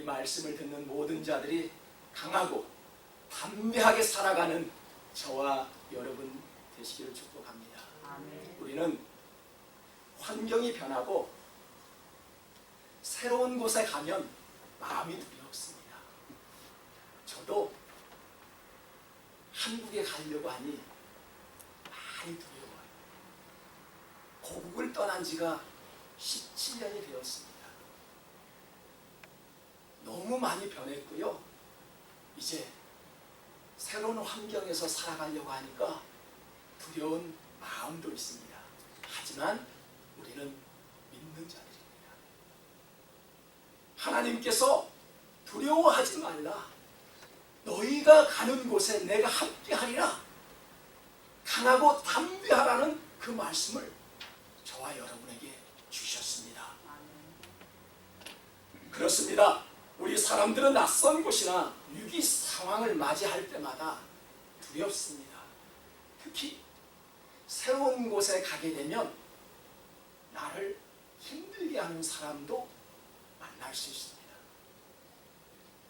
이 말씀을 듣는 모든 자들이 강하고 담대하게 살아가는 저와 여러분 되시기를 축복합니다. 아멘. 우리는 환경이 변하고 새로운 곳에 가면 마음이 두렵습니다. 저도 한국에 가려고 하니 많이 두려워요. 고국을 떠난 지가 17년이 되었습니다. 너무 많이 변했고요. 이제 새로운 환경에서 살아가려고 하니까 두려운 마음도 있습니다. 하지만 우리는 믿는 자들입니다. 하나님께서 두려워하지 말라. 너희가 가는 곳에 내가 함께하리라. 강하고 담대하라는 그 말씀을 저와 여러분에게 주셨습니다. 그렇습니다. 우리 사람들은 낯선 곳이나 위기 상황을 맞이할 때마다 두렵습니다. 특히 새로운 곳에 가게 되면 나를 힘들게 하는 사람도 만날 수 있습니다.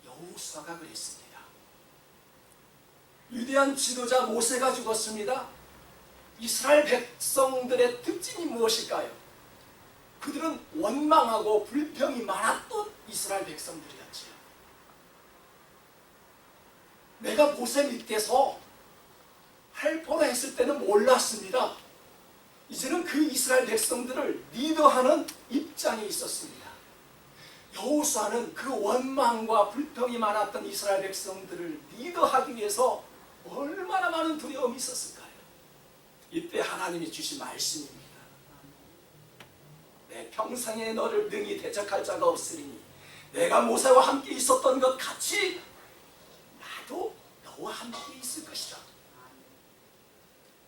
여호수아가 그랬습니다. 위대한 지도자 모세가 죽었습니다. 이스라엘 백성들의 특징이 무엇일까요? 그들은 원망하고 불평이 많았던 이스라엘 백성들이었지요. 내가 모세 밑에서 할포라 했을 때는 몰랐습니다. 이제는 그 이스라엘 백성들을 리더하는 입장에 있었습니다. 여호수아는 그 원망과 불평이 많았던 이스라엘 백성들을 리더하기 위해서 얼마나 많은 두려움이 있었을까요? 이때 하나님이 주신 말씀입니다. 내 평생에 너를 능히 대적할 자가 없으리니 내가 모세와 함께 있었던 것 같이 나도 너와 함께 있을 것이다.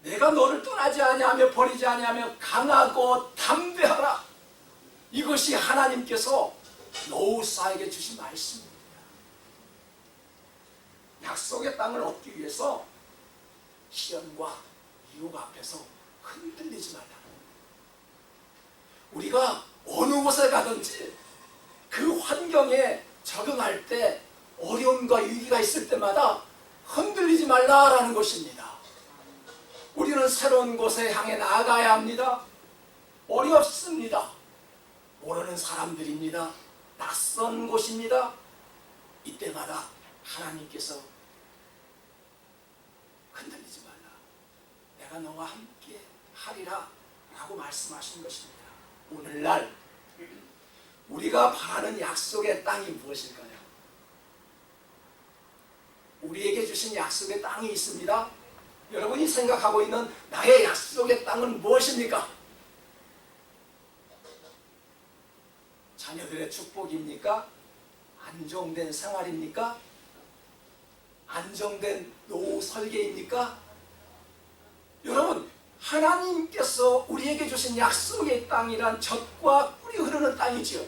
내가 너를 떠나지 아니하며 버리지 아니하며 강하고 담대하라. 이것이 하나님께서 여호수아에게 주신 말씀입니다. 약속의 땅을 얻기 위해서 시련과 유혹 앞에서 흔들리지 말라. 우리가 어느 곳에 가든지 그 환경에 적응할 때 어려움과 위기가 있을 때마다 흔들리지 말라라는 것입니다. 우리는 새로운 곳에 향해 나아가야 합니다. 어렵습니다. 모르는 사람들입니다. 낯선 곳입니다. 이때마다 하나님께서 흔들리지 말라. 내가 너와 함께 하리라 라고 말씀하신 것입니다. 오늘날 우리가 바라는 약속의 땅이 무엇일까요? 우리에게 주신 약속의 땅이 있습니다. 여러분이 생각하고 있는 나의 약속의 땅은 무엇입니까? 자녀들의 축복입니까? 안정된 생활입니까? 안정된 노후 설계입니까? 여러분, 하나님께서 우리에게 주신 약속의 땅이란 젖과 꿀이 흐르는 땅이지요.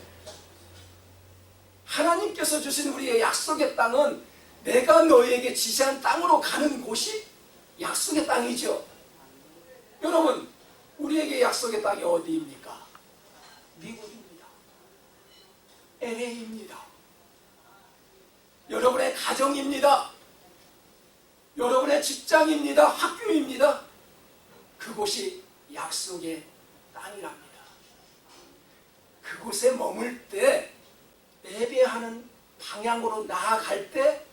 하나님께서 주신 우리의 약속의 땅은 내가 너희에게 지시한 땅으로 가는 곳이 약속의 땅이죠. 여러분, 우리에게 약속의 땅이 어디입니까? 미국입니다. LA입니다. 여러분의 가정입니다. 여러분의 직장입니다. 학교입니다. 그곳이 약속의 땅이랍니다. 그곳에 머물 때 예배하는 방향으로 나아갈 때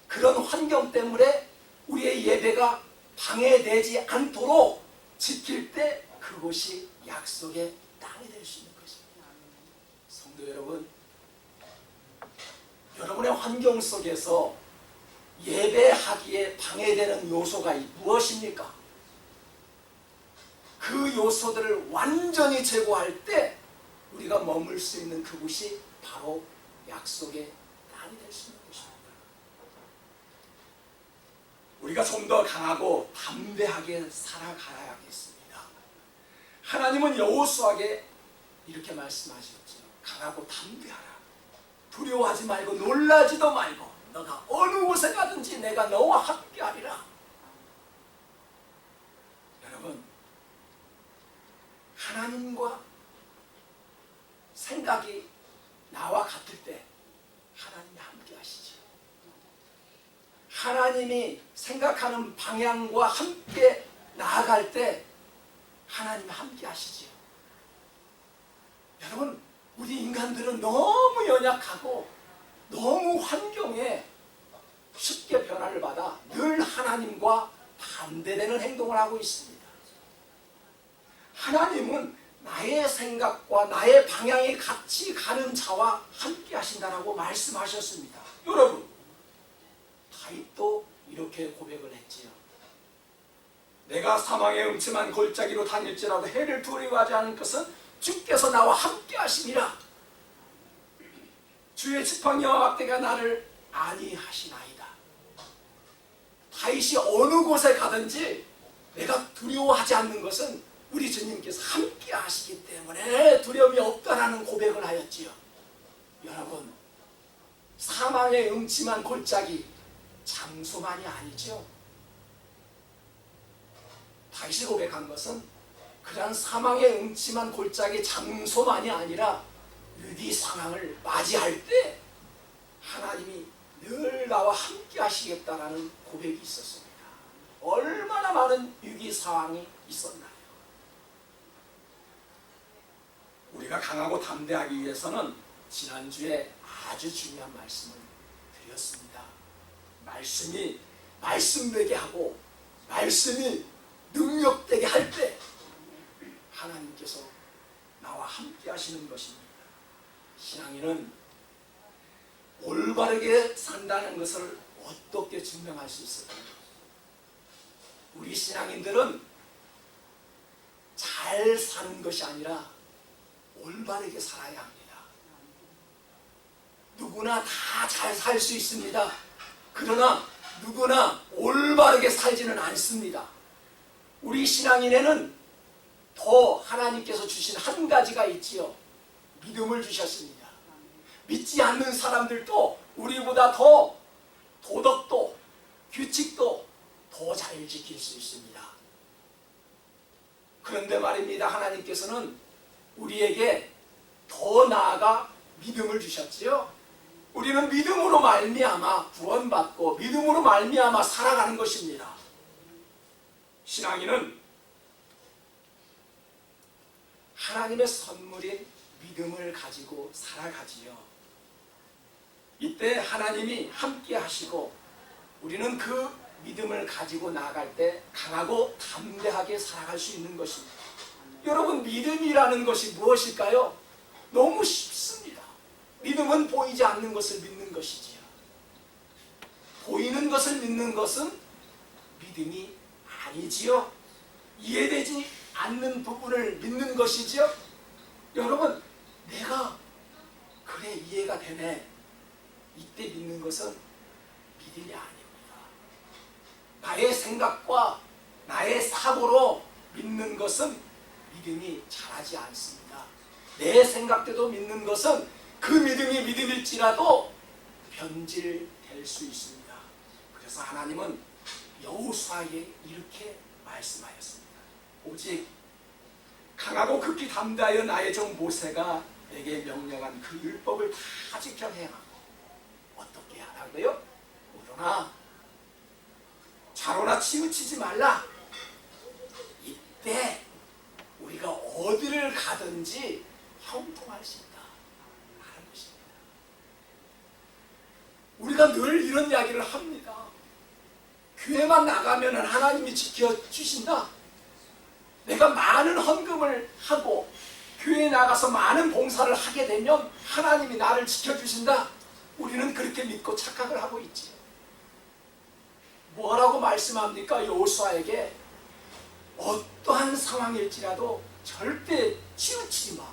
그런 환경 때문에 우리의 예배가 방해되지 않도록 지킬 때 그곳이 약속의 땅이 될 수 있는 것입니다. 성도 여러분, 여러분의 환경 속에서 예배하기에 방해되는 요소가 무엇입니까? 그 요소들을 완전히 제거할 때 우리가 머물 수 있는 그곳이 바로 약속의 땅이 될 수 있는 것입니다. 우리가 좀 더 강하고 담대하게 살아가야겠습니다. 하나님은 여호수아에게 이렇게 말씀하셨죠. 강하고 담대하라. 두려워하지 말고 놀라지도 말고 너가 어느 곳에 가든지 내가 너와 함께하리라. 여러분, 하나님과 생각이 나와 같을 때 하나님이 생각하는 방향과 함께 나아갈 때 하나님이 함께 하시지요. 여러분, 우리 인간들은 너무 연약하고 너무 환경에 쉽게 변화를 받아 늘 하나님과 반대되는 행동을 하고 있습니다. 하나님은 나의 생각과 나의 방향이 같이 가는 자와 함께 하신다라고 말씀하셨습니다. 여러분, 다윗도 이렇게 고백을 했지요. 내가 사망의 음침한 골짜기로 다닐지라도 해를 두려워하지 않을 것은 주께서 나와 함께 하심이라. 주의 지팡이와 막대가 나를 안위하시나이다. 다윗이 어느 곳에 가든지 내가 두려워하지 않는 것은 우리 주님께서 함께 하시기 때문에 두려움이 없다라는 고백을 하였지요. 여러분, 사망의 음침한 골짜기 장소만이 아니죠. 다윗이 고백한 것은 그냥 사망의 음침한 골짜기 장소만이 아니라 위기 상황을 맞이할 때 하나님이 늘 나와 함께 하시겠다라는 고백이 있었습니다. 얼마나 많은 위기 상황이 있었나요? 우리가 강하고 담대하기 위해서는 지난주에 아주 중요한 말씀을 드렸습니다. 말씀이 말씀되게 하고 말씀이 능력되게 할 때 하나님께서 나와 함께 하시는 것입니다. 신앙인은 올바르게 산다는 것을 어떻게 증명할 수 있을까요? 우리 신앙인들은 잘 사는 것이 아니라 올바르게 살아야 합니다. 누구나 다 잘 살 수 있습니다. 그러나 누구나 올바르게 살지는 않습니다. 우리 신앙인에는 더 하나님께서 주신 한 가지가 있지요. 믿음을 주셨습니다. 믿지 않는 사람들도 우리보다 더 도덕도 규칙도 더 잘 지킬 수 있습니다. 그런데 말입니다. 하나님께서는 우리에게 더 나아가 믿음을 주셨지요. 우리는 믿음으로 말미암아 구원받고 믿음으로 말미암아 살아가는 것입니다. 신앙인은 하나님의 선물인 믿음을 가지고 살아가지요. 이때 하나님이 함께 하시고 우리는 그 믿음을 가지고 나아갈 때 강하고 담대하게 살아갈 수 있는 것입니다. 여러분, 믿음이라는 것이 무엇일까요? 너무 쉽습니다. 믿음은 보이지 않는 것을 믿는 것이지요. 보이는 것을 믿는 것은 믿음이 아니지요. 이해되지 않는 부분을 믿는 것이지요. 여러분, 내가 그래 이해가 되네, 이때 믿는 것은 믿음이 아닙니다. 나의 생각과 나의 사고로 믿는 것은 믿음이 자라지 않습니다. 내 생각대로 믿는 것은 그 믿음이 믿음일지라도 변질될 수 있습니다. 그래서 하나님은 여호수아에게 이렇게 말씀하였습니다. 오직 강하고 극히 담대하여 나의 종 모세가 내게 명령한 그 율법을 다 지켜 행하고. 어떻게 하라고요? 그러나 좌로나 치우치지 말라. 이때 우리가 어디를 가든지 형통할 수 있다 하는 것입니다. 우리가 늘 이런 이야기를 합니다. 교회만 나가면 하나님이 지켜주신다. 내가 많은 헌금을 하고 교회에 나가서 많은 봉사를 하게 되면 하나님이 나를 지켜주신다. 우리는 그렇게 믿고 착각을 하고 있지요. 뭐라고 말씀합니까? 여호수아에게 어떠한 상황일지라도 절대 치우치지 마.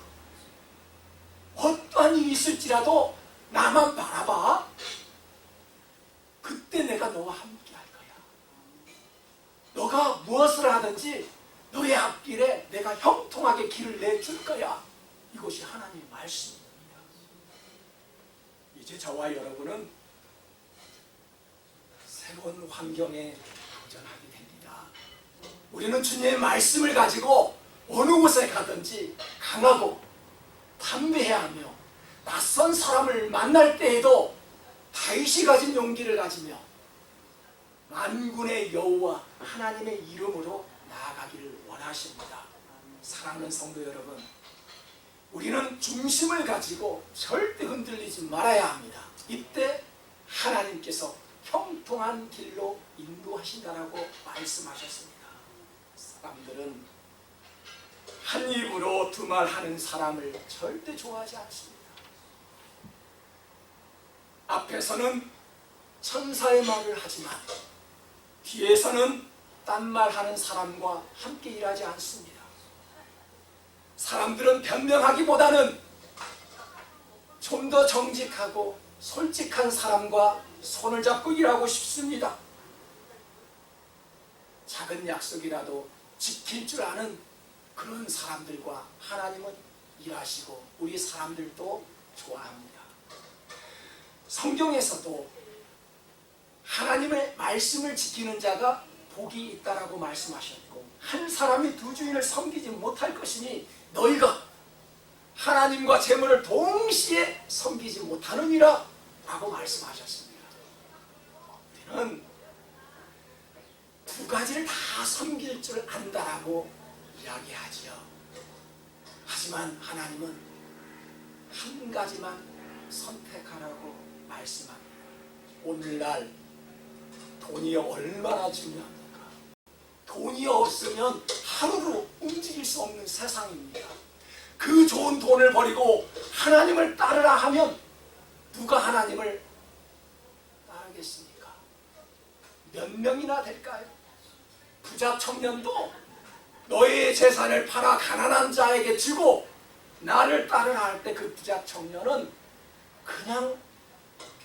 어떠한 일이 있을지라도 나만 바라봐. 그때 내가 너와 함께 할 거야. 너가 무엇을 하든지 너의 앞길에 내가 형통하게 길을 내줄 거야. 이것이 하나님의 말씀입니다. 이제 저와 여러분은 새로운 환경에 도전하게 됩니다. 우리는 주님의 말씀을 가지고 어느 곳에 가든지 강하고 담대해야 하며 낯선 사람을 만날 때에도 다윗이 가진 용기를 가지며 만군의 여호와 하나님의 이름으로 나아가기를 원하십니다. 사랑하는 성도 여러분, 우리는 중심을 가지고 절대 흔들리지 말아야 합니다. 이때 하나님께서 형통한 길로 인도하신다라고 말씀하셨습니다. 사람들은 한 입으로 두 말 하는 사람을 절대 좋아하지 않습니다. 앞에서는 천사의 말을 하지만 뒤에서는 딴 말 하는 사람과 함께 일하지 않습니다. 사람들은 변명하기보다는 좀 더 정직하고 솔직한 사람과 손을 잡고 일하고 싶습니다. 작은 약속이라도 지킬 줄 아는 그런 사람들과 하나님은 일하시고 우리 사람들도 좋아합니다. 성경에서도 하나님의 말씀을 지키는 자가 복이 있다라고 말씀하셨고, 한 사람이 두 주인을 섬기지 못할 것이니 너희가 하나님과 재물을 동시에 섬기지 못하느니라 라고 말씀하셨습니다. 우리는 두 가지를 다 섬길 줄 안다라고 이야기하지요. 하지만 하나님은 한 가지만 선택하라고 말씀합니다. 오늘날 돈이 얼마나 중요합니까? 돈이 없으면 하루로 움직일 수 없는 세상입니다. 그 좋은 돈을 버리고 하나님을 따르라 하면 누가 하나님을 따르겠습니까? 몇 명이나 될까요? 부자 청년도 너의 재산을 팔아 가난한 자에게 주고 나를 따르라 할 때 그 부자 청년은 그냥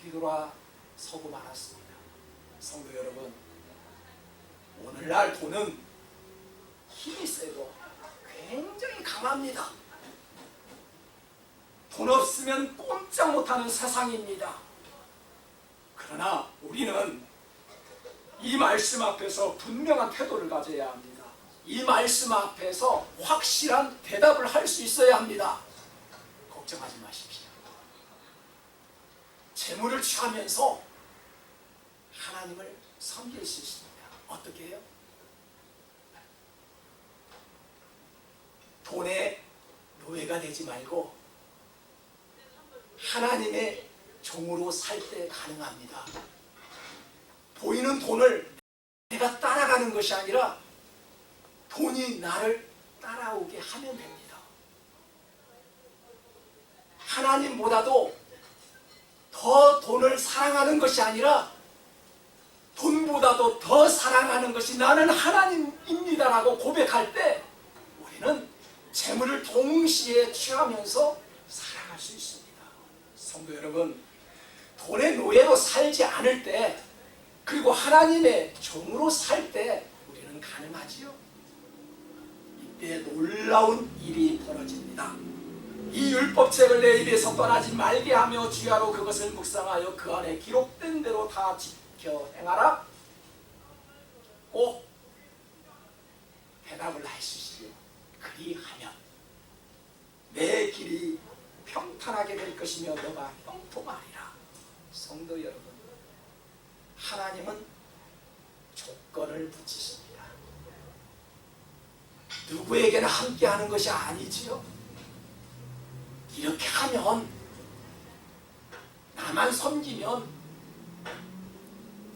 뒤돌아서고 말았습니다. 성도 여러분, 오늘날 돈은 힘이 세고 굉장히 강합니다. 돈 없으면 꼼짝 못하는 세상입니다. 그러나 우리는 이 말씀 앞에서 분명한 태도를 가져야 합니다. 이 말씀 앞에서 확실한 대답을 할 수 있어야 합니다. 걱정하지 마십시오. 재물을 취하면서 하나님을 섬길 수 있습니다. 어떻게 해요? 돈의 노예가 되지 말고 하나님의 종으로 살 때 가능합니다. 보이는 돈을 내가 따라가는 것이 아니라 돈이 나를 따라오게 하면 됩니다. 하나님보다도 더 돈을 사랑하는 것이 아니라 돈보다도 더 사랑하는 것이 나는 하나님입니다라고 고백할 때 우리는 재물을 동시에 취하면서 살아갈 수 있습니다. 성도 여러분, 돈의 노예로 살지 않을 때, 그리고 하나님의 종으로 살 때 우리는 가능하지요. 이때 놀라운 일이 벌어집니다. 이 율법책을 내 입에서 떠나지 말게 하며 주야로 그것을 묵상하여 그 안에 기록된 대로 다 지켜 행하라. 꼭 대답을 하시지요. 그리하면 내 길이 평탄하게 될 것이며 너가 형통하리라. 성도 여러분, 하나님은 조건을 붙이십니다. 누구에게나 함께하는 것이 아니지요. 이렇게 하면, 나만 섬기면,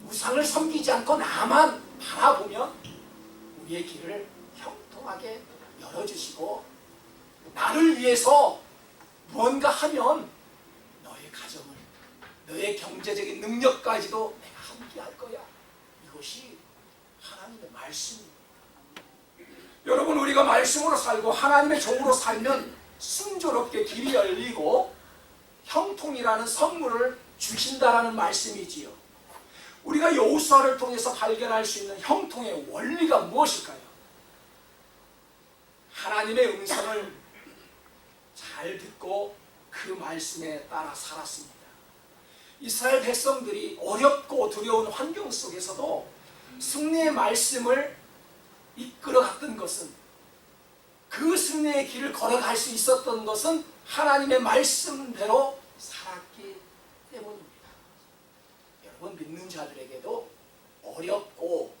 우상을 섬기지 않고 나만 바라보면 우리의 길을 형통하게 열어주시고, 나를 위해서 무언가 하면 너의 가정을, 너의 경제적인 능력까지도 내가 함께 할 거야. 이것이 하나님의 말씀입니다. 여러분, 우리가 말씀으로 살고 하나님의 종으로 살면 순조롭게 길이 열리고 형통이라는 선물을 주신다라는 말씀이지요. 우리가 여호수아를 통해서 발견할 수 있는 형통의 원리가 무엇일까요? 하나님의 음성을 잘 듣고 그 말씀에 따라 살았습니다. 이스라엘 백성들이 어렵고 두려운 환경 속에서도 승리의 말씀을 이끌어갔던 것은, 그 승리의 길을 걸어갈 수 있었던 것은 하나님의 말씀대로 살았기 때문입니다. 여러분, 믿는 자들에게도 어렵고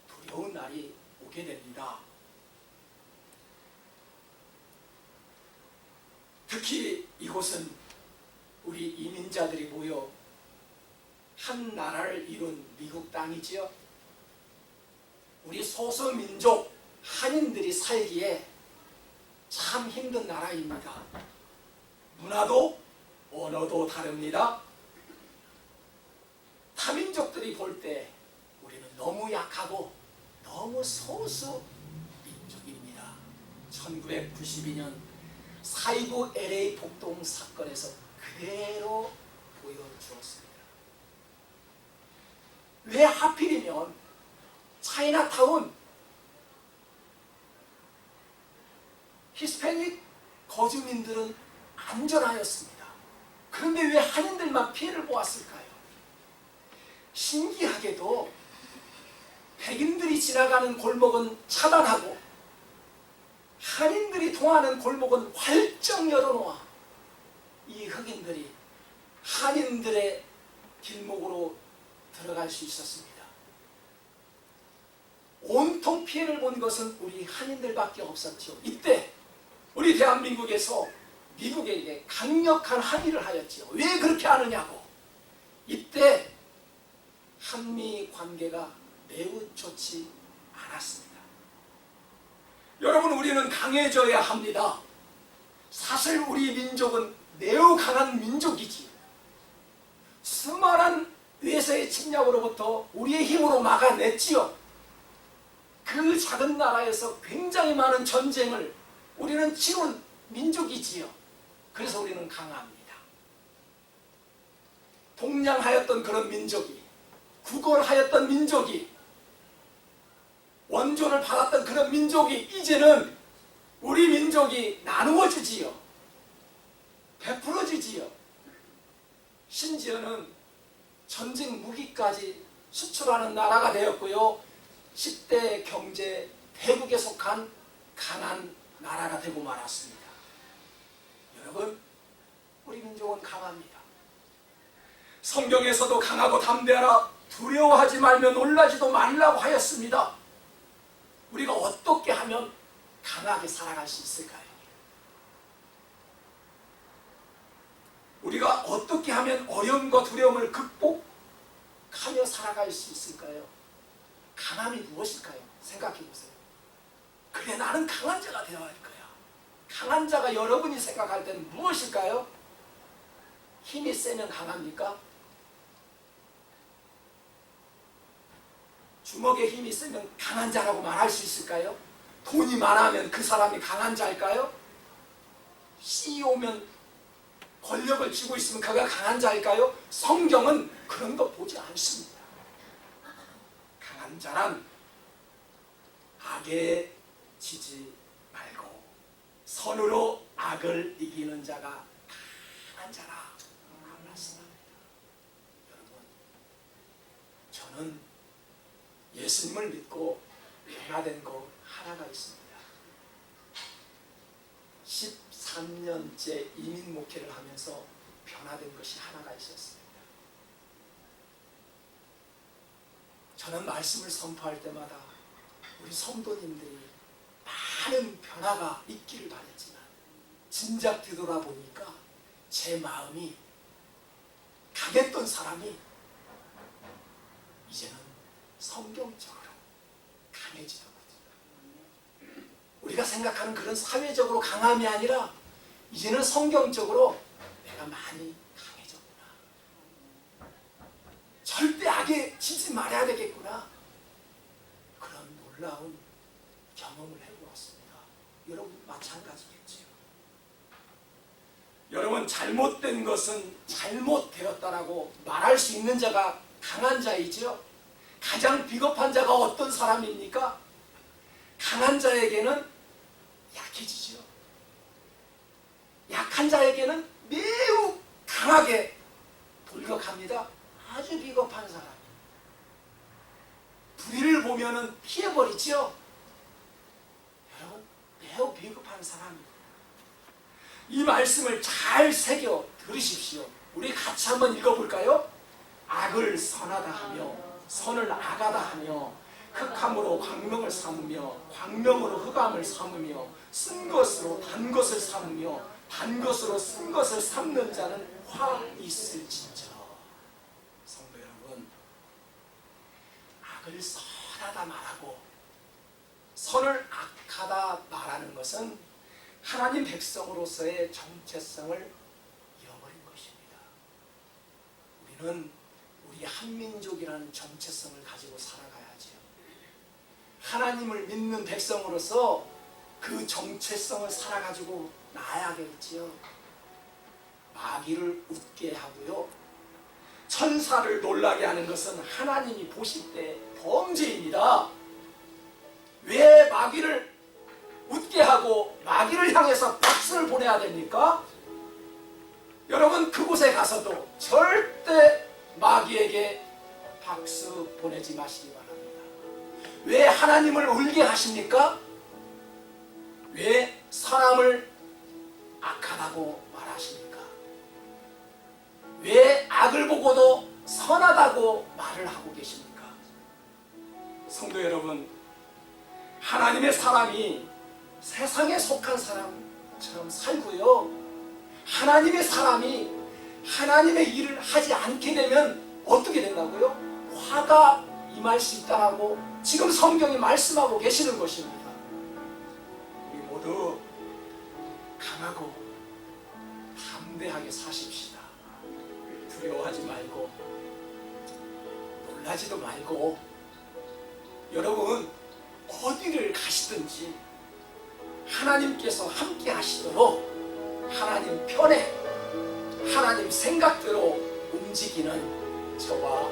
두려운 날이 오게 됩니다. 특히 이곳은 우리 이민자들이 모여 한 나라를 이룬 미국 땅이지요. 우리 소수민족 한인들이 살기에 참 힘든 나라입니다. 문화도 언어도 다릅니다. 타민족들이 볼 때 우리는 너무 약하고 너무 소수 민족입니다. 1992년 4.29 LA 폭동 사건에서 그대로 보여주었습니다. 왜 하필이면 차이나타운 히스패닉 거주민들은 안전하였습니다. 그런데 왜 한인들만 피해를 보았을까요? 신기하게도 백인들이 지나가는 골목은 차단하고 한인들이 통하는 골목은 활짝 열어놓아 이 흑인들이 한인들의 길목으로 들어갈 수 있었습니다. 온통 피해를 본 것은 우리 한인들밖에 없었죠. 이때 우리 대한민국에서 미국에게 강력한 항의를 하였지요. 왜 그렇게 하느냐고. 이때 한미 관계가 매우 좋지 않았습니다. 여러분, 우리는 강해져야 합니다. 사실 우리 민족은 매우 강한 민족이지요. 수많은 외세의 침략으로부터 우리의 힘으로 막아냈지요. 그 작은 나라에서 굉장히 많은 전쟁을 우리는 치룬 민족이지요. 그래서 우리는 강합니다. 동량하였던 그런 민족이, 구걸하였던 민족이, 원조를 받았던 그런 민족이 이제는 우리 민족이 나누어지지요. 베풀어지지요. 심지어는 전쟁 무기까지 수출하는 나라가 되었고요. 10대 경제 대국에 속한 강한 나라가 되고 말았습니다. 여러분, 우리 민족은 강합니다. 성경에서도 강하고 담대하라, 두려워하지 말며 놀라지도 말라고 하였습니다. 우리가 어떻게 하면 강하게 살아갈 수 있을까요? 우리가 어떻게 하면 어려움과 두려움을 극복하며 살아갈 수 있을까요? 강함이 무엇일까요? 생각해 보세요. 그래, 나는 강한 자가 되어야 할 거야. 강한 자가 여러분이 생각할 때는 무엇일까요? 힘이 세면 강합니까? 주먹에 힘이 세면 강한 자라고 말할 수 있을까요? 돈이 많으면 그 사람이 강한 자일까요? CEO면 권력을 쥐고 있으면 그가 강한 자일까요? 성경은 그런 거 보지 않습니다. 강한 자란 악에 지지 말고 선으로 악을 이기는 자가 강한 자라 말씀합니다. 여러분, 저는 예수님을 믿고 변화된 거 하나가 있습니다. 13년째 이민 목회를 하면서 변화된 것이 하나가 있었습니다. 저는 말씀을 선포할 때마다 우리 성도님들이 많은 변화가 있기를 바랬지만 진작 되돌아보니까 제 마음이 강했던 사람이 이제는 성경적으로 강해지더군요. 우리가 생각하는 그런 사회적으로 강함이 아니라 이제는 성경적으로 내가 많이 강해졌구나. 절대 악에 지지 말아야 되겠구나. 그런 놀라운 경험을 해보았습니다. 여러분 마찬가지겠지요. 여러분, 잘못된 것은 잘못되었다라고 말할 수 있는 자가 강한 자이죠. 가장 비겁한 자가 어떤 사람입니까? 강한 자에게는 약해지죠. 약한 자에게는 매우 강하게 돌격합니다. 아주 비겁한 사람. 불의를 보면은 피해버리죠. 여러분, 매우 비겁한 사람입니다. 이 말씀을 잘 새겨 들으십시오. 우리 같이 한번 읽어볼까요? 악을 선하다 하며 선을 악하다 하며 흑함으로 광명을 삼으며 광명으로 흑암을 삼으며 쓴 것으로 단 것을 삼으며 단 것으로 쓴 것을 삼는 자는 화 있을진저. 성도 여러분, 악을 선하다 말하고 선을 악하다 말하는 것은 하나님 백성으로서의 정체성을 잃어버린 것입니다. 우리는 우리 한민족이라는 정체성을 가지고 살아가야지요. 하나님을 믿는 백성으로서 그 정체성을 살아가지고 나아야겠지요. 마귀를 웃게 하고요, 천사를 놀라게 하는 것은 하나님이 보실 때 범죄입니다. 왜 마귀를 웃게 하고 마귀를 향해서 박수를 보내야 됩니까? 여러분, 그곳에 가서도 절대 마귀에게 박수 보내지 마시기 바랍니다. 왜 하나님을 울게 하십니까? 왜 사람을 악하다고 말하십니까? 왜 악을 보고도 선하다고 말을 하고 계십니까? 성도 여러분, 하나님의 사람이 세상에 속한 사람처럼 살고요, 하나님의 사람이 하나님의 일을 하지 않게 되면 어떻게 된다고요? 화가 임할 수 있다고 지금 성경이 말씀하고 계시는 것입니다. 우리 모두 강하고 담대하게 사십시다. 두려워하지 말고 놀라지도 말고, 여러분 어디를 가시든지 하나님께서 함께 하시도록 하나님 편에 하나님 생각대로 움직이는 저와